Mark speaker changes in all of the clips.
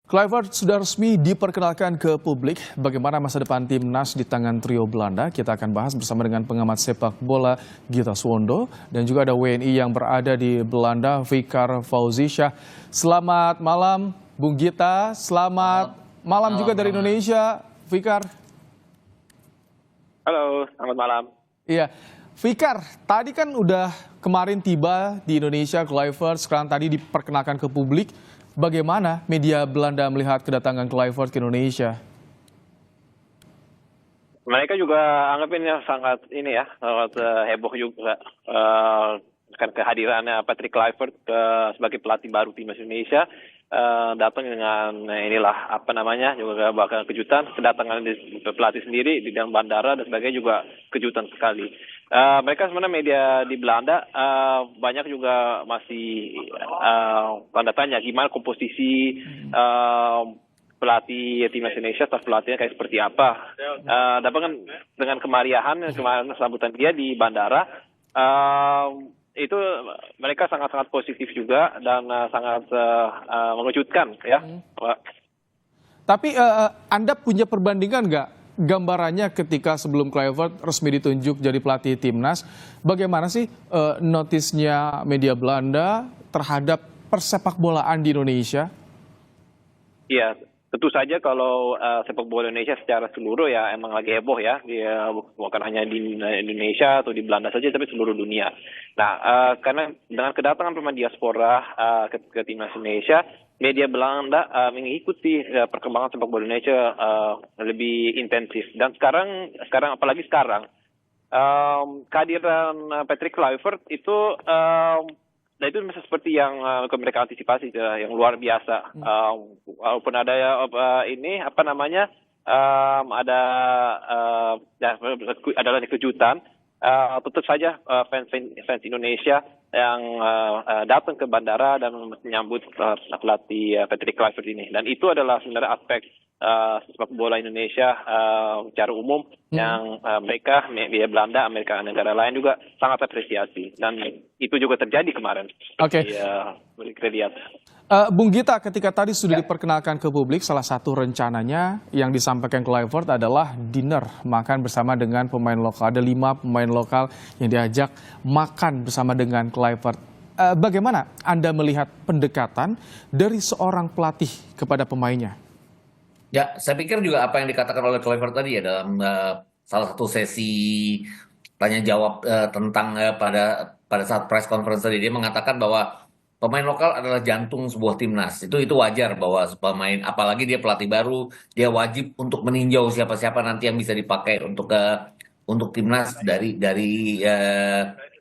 Speaker 1: Kluivert sudah resmi diperkenalkan ke publik. Bagaimana masa depan timnas di tangan trio Belanda? Kita akan bahas bersama dengan pengamat sepak bola Gita Suwondo dan juga ada WNI yang berada di Belanda, Fikar Fauzisha. Selamat malam, Bung Gita. Selamat malam juga dari Indonesia, Fikar.
Speaker 2: Halo, selamat malam.
Speaker 1: Iya, Fikar, tadi kan udah kemarin tiba di Indonesia, Kluivert, sekarang tadi diperkenalkan ke publik. Bagaimana media Belanda melihat kedatangan Kluivert ke Indonesia?
Speaker 2: Mereka juga anggapnya sangat sangat heboh juga kan kehadirannya Patrick Kluivert sebagai pelatih baru timnas Indonesia datang dengan juga bahkan kejutan kedatangan pelatih sendiri di dalam bandara dan sebagainya juga kejutan sekali. Mereka sebenarnya media di Belanda banyak juga masih tanda tanya gimana komposisi pelatih timnas Indonesia, staf pelatihnya kayak seperti apa. Tapi kan dengan kemariahan kemarin sambutan dia di bandara itu mereka sangat-sangat positif juga dan sangat mengejutkan ya.
Speaker 1: Tapi Anda punya perbandingan nggak gambarannya ketika sebelum Kluivert resmi ditunjuk jadi pelatih timnas, bagaimana sih notisnya media Belanda terhadap persepak bolaan di Indonesia?
Speaker 2: Iya, tentu saja kalau sepak bola Indonesia secara seluruh ya emang lagi heboh ya, dia bukan hanya di Indonesia atau di Belanda saja tapi seluruh dunia. Nah, karena dengan kedatangan pemain diaspora ke timnas Indonesia, media Belanda mengikuti perkembangan sepak bola Indonesia lebih intensif. Dan sekarang apalagi sekarang kehadiran Patrick Kluivert itu nah itu masih seperti yang mereka antisipasi yang luar biasa. Walaupun ada adalah kejutan, tetap saja fans Indonesia yang datang ke bandara dan menyambut pelatih Patrick Kluivert ini. Dan itu adalah sebenarnya aspek sepak bola Indonesia secara umum yang media Belanda, Amerika, negara lain juga sangat apresiasi. Dan itu juga terjadi kemarin.
Speaker 1: Oke.
Speaker 2: Kita lihat.
Speaker 1: Bung Gita, ketika tadi sudah diperkenalkan ke publik, salah satu rencananya yang disampaikan Kluivert adalah dinner, makan bersama dengan pemain lokal. Ada 5 pemain lokal yang diajak makan bersama dengan Kluivert. Bagaimana Anda melihat pendekatan dari seorang pelatih kepada pemainnya?
Speaker 3: Ya, saya pikir juga apa yang dikatakan oleh Kluivert tadi ya dalam salah satu sesi tanya jawab tentang pada saat press conference tadi, dia mengatakan bahwa pemain lokal adalah jantung sebuah timnas. Itu wajar bahwa pemain, apalagi dia pelatih baru, dia wajib untuk meninjau siapa-siapa nanti yang bisa dipakai untuk timnas dari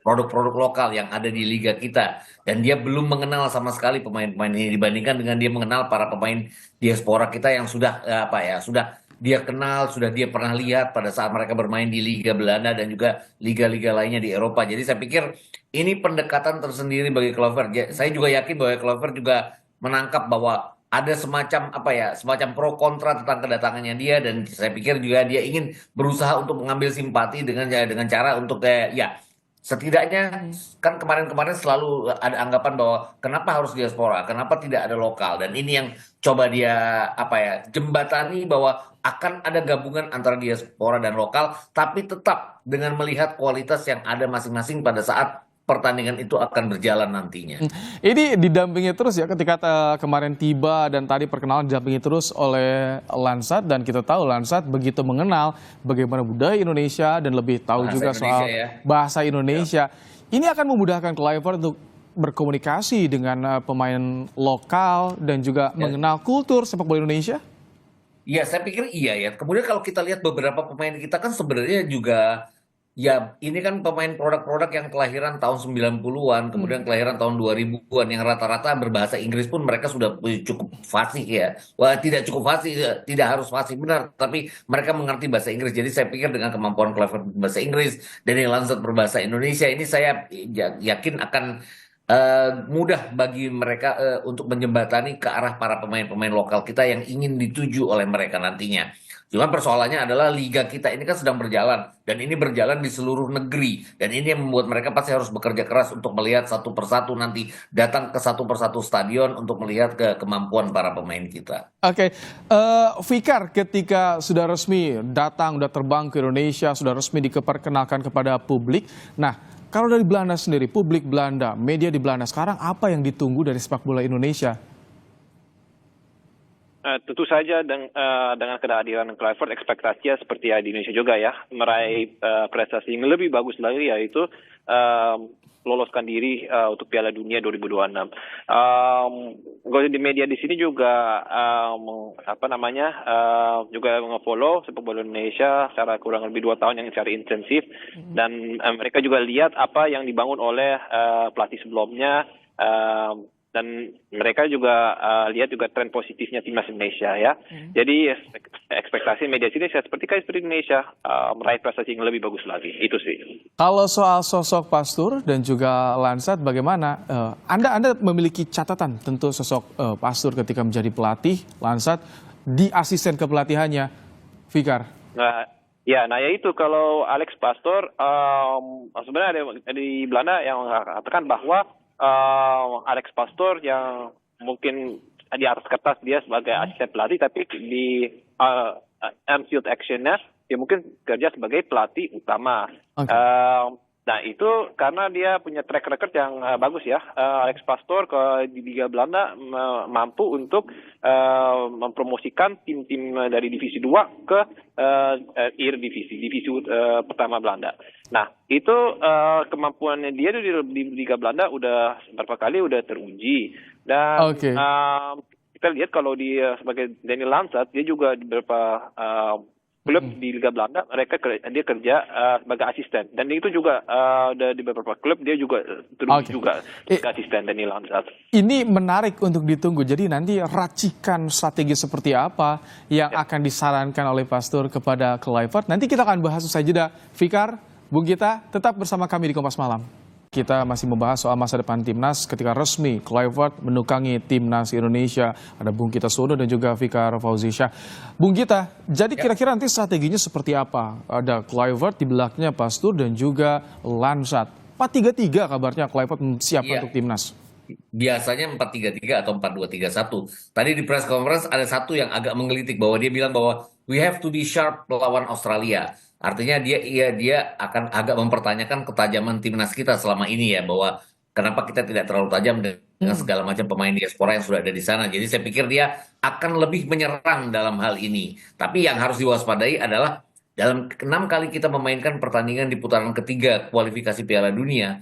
Speaker 3: produk-produk lokal yang ada di liga kita. Dan dia belum mengenal sama sekali pemain-pemain ini dibandingkan dengan dia mengenal para pemain diaspora kita yang sudah sudah dia kenal, sudah dia pernah lihat pada saat mereka bermain di Liga Belanda dan juga liga-liga lainnya di Eropa. Jadi saya pikir ini pendekatan tersendiri bagi Kluivert. Saya juga yakin bahwa Kluivert juga menangkap bahwa ada semacam pro kontra tentang kedatangannya dia, dan saya pikir juga dia ingin berusaha untuk mengambil simpati dengan cara untuk setidaknya kan kemarin-kemarin selalu ada anggapan bahwa kenapa harus diaspora, kenapa tidak ada lokal, dan ini yang coba dia jembatani bahwa akan ada gabungan antara diaspora dan lokal, tapi tetap dengan melihat kualitas yang ada masing-masing pada saat pertandingan itu akan berjalan nantinya.
Speaker 1: Ini didampingi terus ya ketika kemarin tiba dan tadi perkenalan didampingi terus oleh Lansat, dan kita tahu Lansat begitu mengenal bagaimana budaya Indonesia dan lebih tahu bahasa juga Indonesia, soal bahasa Indonesia. Ini akan memudahkan Kluivert untuk berkomunikasi dengan pemain lokal dan juga mengenal kultur sepak bola Indonesia.
Speaker 3: Iya, saya pikir iya ya. Kemudian kalau kita lihat beberapa pemain kita kan sebenarnya juga ya, ini kan pemain produk-produk yang kelahiran tahun 90-an, kemudian kelahiran tahun 2000-an yang rata-rata berbahasa Inggris pun mereka sudah cukup fasih ya. Wah, tidak cukup fasih, tidak harus fasih benar, tapi mereka mengerti bahasa Inggris. Jadi saya pikir dengan kemampuan Kluivert berbahasa Inggris, Daniel Lansat berbahasa Indonesia, ini saya yakin akan mudah bagi mereka untuk menjembatani ke arah para pemain-pemain lokal kita yang ingin dituju oleh mereka nantinya. Cuma persoalannya adalah liga kita ini kan sedang berjalan dan ini berjalan di seluruh negeri dan ini yang membuat mereka pasti harus bekerja keras untuk melihat satu persatu nanti datang ke satu persatu stadion untuk melihat ke kemampuan para pemain kita.
Speaker 1: Oke, Fikar ketika sudah resmi datang, sudah terbang ke Indonesia, sudah resmi diperkenalkan kepada publik. Nah, kalau dari Belanda sendiri, publik Belanda, media di Belanda, sekarang apa yang ditunggu dari sepak bola Indonesia?
Speaker 2: Tentu saja dengan kehadiran Kluivert, ekspektasinya seperti di Indonesia juga ya, meraih prestasi yang lebih bagus lagi, yaitu loloskan diri untuk Piala Dunia 2026. Gosip di media di sini juga juga nge-follow sepak bola Indonesia secara kurang lebih 2 tahun yang secara intensif, dan mereka juga lihat apa yang dibangun oleh pelatih sebelumnya. Dan mereka juga lihat juga tren positifnya timnas Indonesia ya. Jadi ekspektasi media sini seperti Indonesia meraih prestasi yang lebih bagus lagi. Itu sih.
Speaker 1: Kalau soal sosok Pastur dan juga Lansat, bagaimana? Anda memiliki catatan tentu sosok Pastur ketika menjadi pelatih, Lansat di asisten kepelatihannya, Fikar.
Speaker 2: Nah ya itu kalau Alex Pastoor sebenarnya ada di Belanda yang mengatakan bahwa Alex Pastoor yang mungkin di atas kertas dia sebagai asisten pelatih, tapi di on-field actionnya dia mungkin kerja sebagai pelatih utama.
Speaker 1: Okay.
Speaker 2: Nah itu karena dia punya track record yang bagus ya. Alex Pastoor di Liga Belanda mampu untuk mempromosikan tim-tim dari divisi 2 ke divisi pertama Belanda. Nah itu kemampuannya dia di Liga Belanda udah beberapa kali udah teruji, dan kita lihat kalau dia sebagai Daniel Lansat, dia juga di beberapa klub di Liga Belanda dia kerja sebagai asisten, dan itu juga di beberapa klub dia juga teruji juga sebagai asisten Daniel Lansat.
Speaker 1: Ini menarik untuk ditunggu. Jadi nanti racikan strategi seperti apa yang akan disarankan oleh Pastur kepada Kluivert. Nanti kita akan bahas usai jeda. Fikar, Bung Gita, tetap bersama kami di Kompas Malam. Kita masih membahas soal masa depan timnas ketika resmi Kluivert menukangi timnas Indonesia. Ada Bung Gita Sono dan juga Fikar Fauzisha. Bung Gita, jadi kira-kira nanti strateginya seperti apa? Ada Kluivert, di belakangnya Pastur dan juga Lansat. 4-3-3 kabarnya Kluivert siapa untuk timnas?
Speaker 3: Biasanya 4-3-3 atau 4-2-3-1. Tadi di press conference ada satu yang agak menggelitik bahwa dia bilang bahwa we have to be sharp melawan Australia. Artinya dia akan agak mempertanyakan ketajaman timnas kita selama ini ya, bahwa kenapa kita tidak terlalu tajam dengan segala macam pemain diaspora yang sudah ada di sana. Jadi saya pikir dia akan lebih menyerang dalam hal ini. Tapi yang harus diwaspadai adalah dalam 6 kali kita memainkan pertandingan di putaran ketiga kualifikasi Piala Dunia,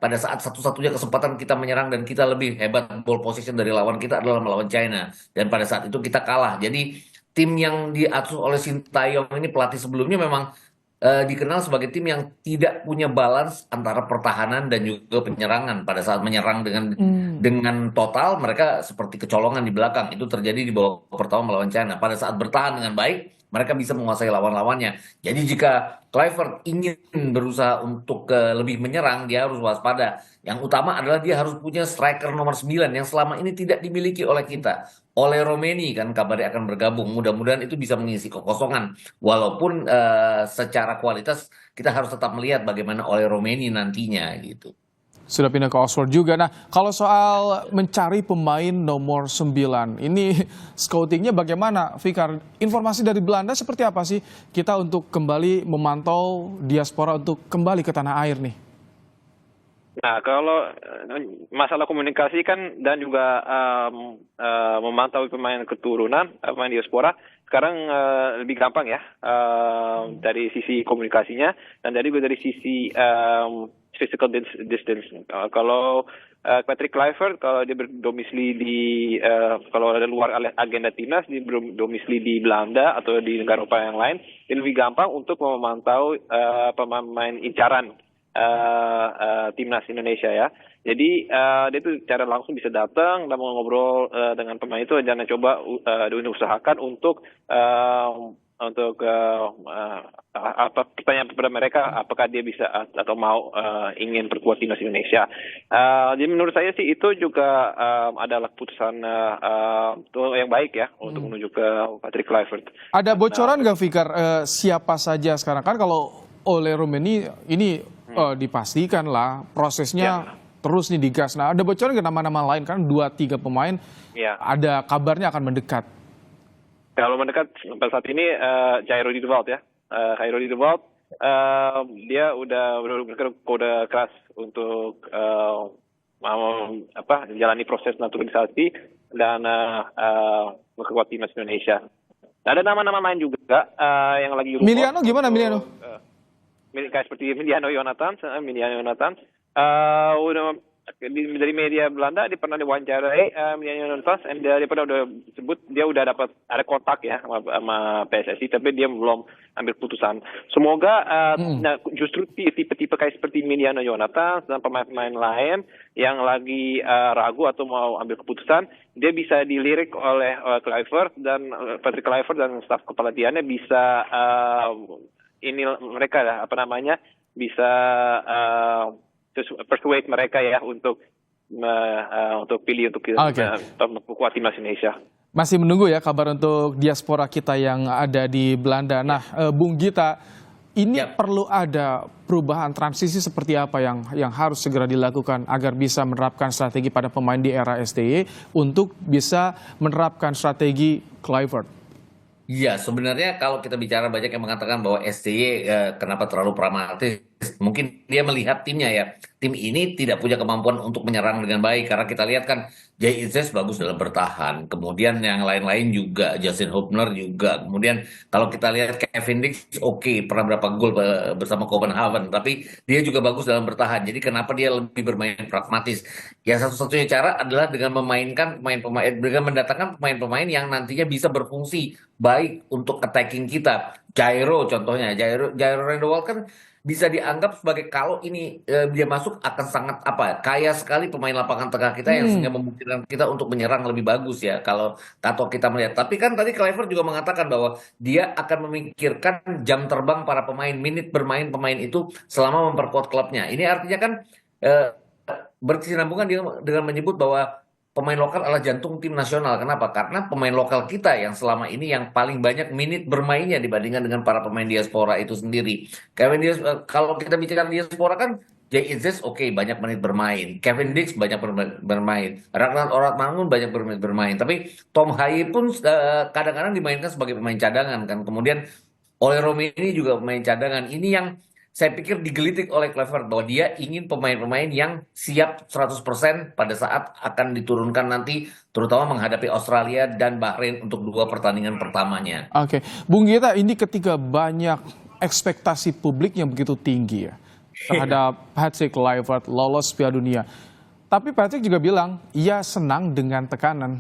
Speaker 3: pada saat satu-satunya kesempatan kita menyerang dan kita lebih hebat ball position dari lawan kita adalah melawan China, dan pada saat itu kita kalah. Jadi tim yang diatur oleh Sintayong ini, pelatih sebelumnya, memang dikenal sebagai tim yang tidak punya balance antara pertahanan dan juga penyerangan. Pada saat menyerang dengan total, mereka seperti kecolongan di belakang. Itu terjadi di babak pertama melawan China. Pada saat bertahan dengan baik, mereka bisa menguasai lawan-lawannya. Jadi jika Kluivert ingin berusaha untuk lebih menyerang, dia harus waspada. Yang utama adalah dia harus punya striker nomor 9 yang selama ini tidak dimiliki oleh kita. Oleh Romeni kan kabarnya akan bergabung. Mudah-mudahan itu bisa mengisi kekosongan. Walaupun secara kualitas kita harus tetap melihat bagaimana oleh Romeni nantinya gitu.
Speaker 1: Sudah pindah ke Oxford juga. Nah, kalau soal mencari pemain nomor 9, ini scoutingnya bagaimana, Fikar? Informasi dari Belanda seperti apa sih kita untuk kembali memantau diaspora untuk kembali ke tanah air nih?
Speaker 2: Nah, kalau masalah komunikasi kan dan juga memantau pemain keturunan, pemain diaspora, sekarang lebih gampang ya dari sisi komunikasinya, dan dari sisi physical distance. Kalau Patrick Kluivert, kalau dia berdomisili kalau ada luar agenda timnas, dia berdomisili di Belanda atau di negara Eropa yang lain, dia lebih gampang untuk memantau pemain incaran timnas Indonesia ya. Jadi dia itu secara langsung bisa datang dan ngobrol dengan pemain itu, dan coba diusahakan untuk untuk apa pertanyaan kepada mereka apakah dia bisa atau mau ingin perkuat timnas Indonesia. Jadi menurut saya sih itu juga adalah keputusan yang baik ya untuk menuju ke Patrick Kluivert.
Speaker 1: Ada bocoran nggak, Fikar, siapa saja sekarang? Kan kalau oleh Romeni ini dipastikan lah prosesnya terus nih digas. Nah, ada bocoran nggak nama-nama lain? Kan 2-3 pemain ada kabarnya akan mendekat.
Speaker 2: Kalau mendekat sampai saat ini Jairo Dewald ya. Jairo Dewald dia udah kode keras untuk menjalani proses naturalisasi dan memperkuat timnas Indonesia. Ada nama-nama lain juga yang lagi
Speaker 1: Miliano gimana Miliano?
Speaker 2: Kayak seperti Miliano Yonatan, udah dari media Belanda dia pernah diwawancarai Miliano Yonatan, dan dia pernah udah sebut dia udah dapat ada kontak ya sama PSSI, tapi dia belum ambil putusan. Semoga justru tipe-tipe kayak seperti Miliano Yonatan dan pemain-pemain lain yang lagi ragu atau mau ambil keputusan, dia bisa dilirik oleh Kluivert dan Patrick Kluivert dan staf kepelatihannya bisa ini mereka bisa persuade mereka ya untuk pilih untuk memperkuat timnas Indonesia.
Speaker 1: Masih menunggu ya kabar untuk diaspora kita yang ada di Belanda. Nah, Bung Gita, ini perlu ada perubahan transisi seperti apa yang harus segera dilakukan agar bisa menerapkan strategi pada pemain di era STY untuk bisa menerapkan strategi Kluivert?
Speaker 3: Iya, sebenarnya kalau kita bicara banyak yang mengatakan bahwa STY kenapa terlalu pragmatis, mungkin dia melihat timnya ya. Tim ini tidak punya kemampuan untuk menyerang dengan baik karena kita lihat kan Jay Itzes bagus dalam bertahan, kemudian yang lain-lain juga, Justin Hubner juga, kemudian kalau kita lihat Kevin Dix pernah berapa gol bersama Copenhagen, tapi dia juga bagus dalam bertahan. Jadi kenapa dia lebih bermain pragmatis? Ya satu-satunya cara adalah dengan memainkan pemain-pemain, dengan mendatangkan pemain-pemain yang nantinya bisa berfungsi baik untuk attacking kita. Jairo contohnya, Jairo Redowald kan bisa dianggap sebagai kalau ini dia masuk akan sangat kaya sekali pemain lapangan tengah kita yang sehingga memungkinkan kita untuk menyerang lebih bagus ya kalau atau kita melihat. Tapi kan tadi Kluivert juga mengatakan bahwa dia akan memikirkan jam terbang para pemain, menit bermain pemain itu selama memperkuat klubnya. Ini artinya kan berkesinambungan dengan menyebut bahwa pemain lokal adalah jantung tim nasional. Kenapa? Karena pemain lokal kita yang selama ini yang paling banyak menit bermainnya dibandingkan dengan para pemain diaspora itu sendiri. Kalau kita bicara diaspora kan Jay Itzes banyak menit bermain. Kevin Dix banyak bermain. Ragnar Oratmangun banyak bermain. Tapi Tom Haye pun kadang-kadang dimainkan sebagai pemain cadangan kan. Kemudian oleh Romeni juga pemain cadangan. Ini yang saya pikir digelitik oleh Kluivert bahwa dia ingin pemain-pemain yang siap 100% pada saat akan diturunkan nanti, terutama menghadapi Australia dan Bahrain untuk 2 pertandingan pertamanya.
Speaker 1: Oke, Bung Gita, ini ketika banyak ekspektasi publik yang begitu tinggi ya terhadap Patrick Kluivert lolos Piala Dunia. Tapi Patrick juga bilang ia senang dengan tekanan.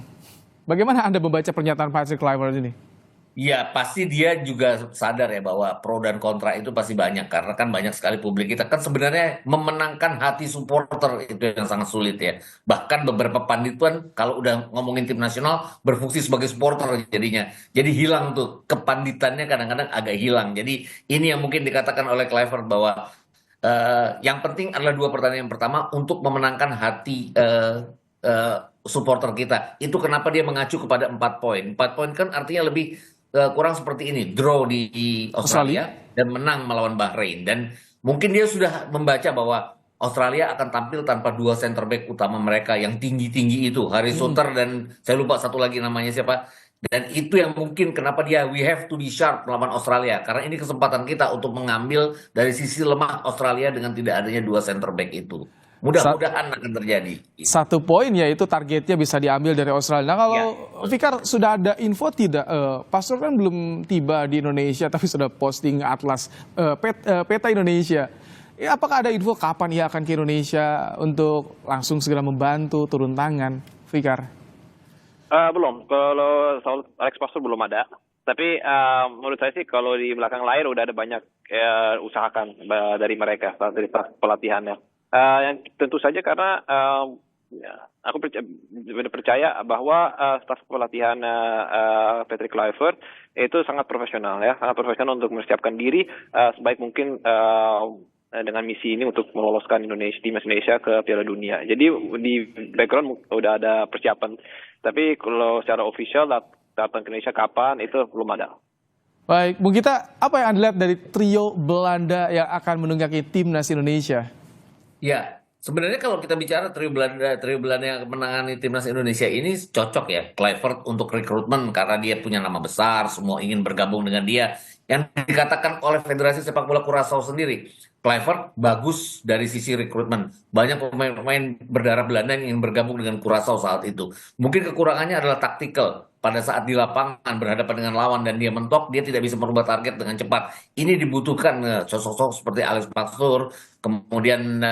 Speaker 1: Bagaimana Anda membaca pernyataan Patrick Kluivert ini?
Speaker 3: Ya, pasti dia juga sadar ya bahwa pro dan kontra itu pasti banyak. Karena kan banyak sekali publik kita kan sebenarnya memenangkan hati supporter itu yang sangat sulit ya. Bahkan beberapa pandit pun kalau udah ngomongin tim nasional berfungsi sebagai supporter jadinya. Jadi hilang tuh, kepanditannya kadang-kadang agak hilang. Jadi ini yang mungkin dikatakan oleh Kluivert bahwa yang penting adalah 2 pertandingan pertama untuk memenangkan hati supporter kita. Itu kenapa dia mengacu kepada 4 poin. 4 poin kan artinya lebih kurang seperti ini, draw di Australia dan menang melawan Bahrain. Dan mungkin dia sudah membaca bahwa Australia akan tampil tanpa 2 center back utama mereka yang tinggi-tinggi itu, Harry Suter dan saya lupa satu lagi namanya siapa. Dan itu yang mungkin kenapa dia we have to be sharp melawan Australia, karena ini kesempatan kita untuk mengambil dari sisi lemah Australia dengan tidak adanya 2 center back itu. Mudah-mudahan akan terjadi.
Speaker 1: 1 poin yaitu targetnya bisa diambil dari Australia. Nah, kalau Fikar sudah ada info tidak? Pastor kan belum tiba di Indonesia tapi sudah posting atlas peta Indonesia. Ya, apakah ada info kapan ia akan ke Indonesia untuk langsung segera membantu turun tangan, Fikar?
Speaker 2: Belum. Kalau soal Alex Pastor belum ada. Tapi menurut saya sih kalau di belakang layar udah ada banyak usahakan dari mereka, dari pelatihannya. Yang tentu saja karena Ya, aku percaya bahwa staf pelatihan Patrick Kluivert itu sangat profesional ya, sangat profesional untuk mempersiapkan diri sebaik mungkin dengan misi ini untuk meloloskan timnas Indonesia ke Piala Dunia. Jadi di background udah ada persiapan, tapi kalau secara official datang ke Indonesia kapan itu belum ada.
Speaker 1: Baik, Bung Gita, apa yang Anda lihat dari trio Belanda yang akan menunggangi timnas Indonesia?
Speaker 3: Ya, sebenarnya kalau kita bicara trio Belanda yang menangani timnas Indonesia ini cocok ya, Kluivert untuk rekrutmen karena dia punya nama besar, semua ingin bergabung dengan dia. Yang dikatakan oleh Federasi Sepak Bola Curaçao sendiri, Kluivert bagus dari sisi rekrutmen. Banyak pemain-pemain berdarah Belanda yang ingin bergabung dengan Curaçao saat itu. Mungkin kekurangannya adalah taktikal. Pada saat di lapangan berhadapan dengan lawan dan dia mentok, dia tidak bisa merubah target dengan cepat. Ini dibutuhkan sosok-sosok seperti Alex Pastoor, kemudian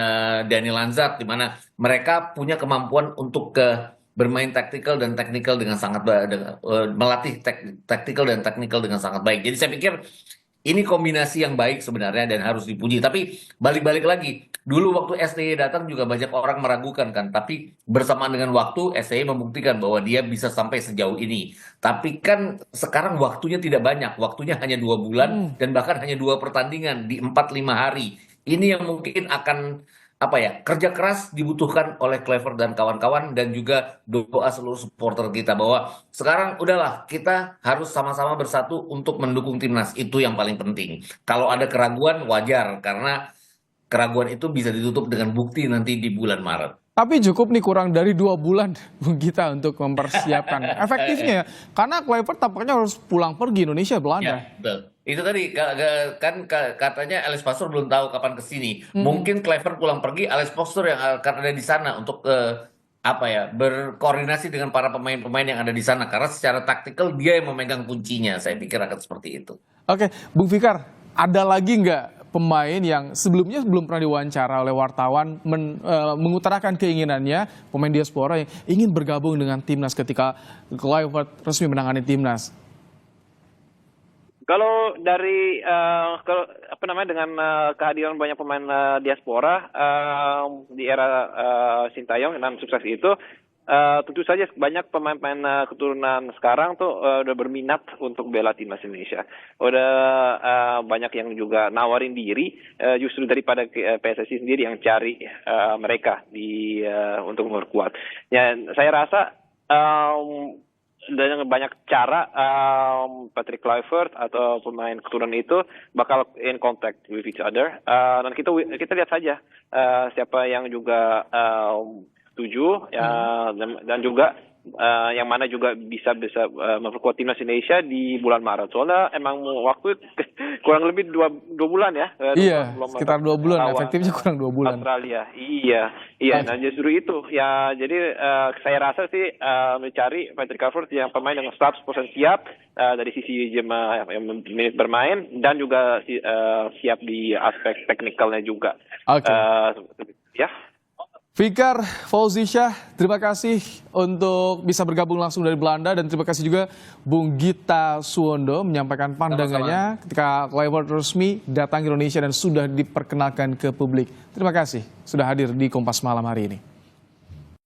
Speaker 3: Dani Lanzat, di mana mereka punya kemampuan untuk bermain taktikal dan teknikal dengan sangat melatih taktikal dan teknikal dengan sangat baik. Jadi saya pikir ini kombinasi yang baik sebenarnya dan harus dipuji. Tapi balik-balik lagi, dulu waktu STY datang juga banyak orang meragukan kan. Tapi bersamaan dengan waktu, STY membuktikan bahwa dia bisa sampai sejauh ini. Tapi kan sekarang waktunya tidak banyak. Waktunya hanya 2 bulan dan bahkan hanya 2 pertandingan di 4-5 hari. Ini yang mungkin akan kerja keras dibutuhkan oleh Kluivert dan kawan-kawan dan juga doa seluruh supporter kita bahwa sekarang udahlah kita harus sama-sama bersatu untuk mendukung timnas, itu yang paling penting. Kalau ada keraguan wajar karena keraguan itu bisa ditutup dengan bukti nanti di bulan Maret.
Speaker 1: Tapi cukup nih kurang dari 2 bulan Bung Gita untuk mempersiapkan efektifnya, karena Kluivert tampaknya harus pulang pergi Indonesia Belanda.
Speaker 3: Ya, betul. Itu tadi kan katanya Alex Pastoor belum tahu kapan kesini. Mungkin Kluivert pulang pergi, Alex Pastoor yang akan ada di sana untuk berkoordinasi dengan para pemain-pemain yang ada di sana karena secara taktikal dia yang memegang kuncinya. Saya pikir akan seperti itu.
Speaker 1: Oke, Bung Fikar, ada lagi nggak pemain yang sebelumnya belum pernah diwawancara oleh wartawan mengutarakan keinginannya, pemain diaspora yang ingin bergabung dengan timnas ketika Kluivert resmi menangani timnas?
Speaker 2: Kalau dari dengan kehadiran banyak pemain diaspora di era Sintayong dan sukses itu, tentu saja banyak pemain-pemain keturunan sekarang tuh udah berminat untuk bela timnas Indonesia. Udah banyak yang juga nawarin diri justru daripada PSSI sendiri yang cari mereka untuk memperkuat. Ya, saya rasa dengan banyak cara Patrick Kluivert atau pemain keturunan itu bakal in contact with each other, dan kita lihat saja siapa yang juga setuju dan juga yang mana juga bisa memperkuat timnas Indonesia di bulan Maret. Soalnya emang waktu kurang lebih 2 bulan ya.
Speaker 1: Iya, sekitar 2 bulan. Efektifnya kurang 2 bulan.
Speaker 2: Australia. Iya. Nah justru itu ya. Jadi saya rasa sih mencari Patrick Kluivert yang pemain yang 100% siap dari sisi menit bermain dan juga siap di aspek teknikalnya juga.
Speaker 1: Oke.
Speaker 2: Ya.
Speaker 1: Fikar Fauzisyah, terima kasih untuk bisa bergabung langsung dari Belanda dan terima kasih juga Bung Gita Suwondo menyampaikan pandangannya ketika Kluivert resmi datang ke Indonesia dan sudah diperkenalkan ke publik. Terima kasih sudah hadir di Kompas Malam hari ini.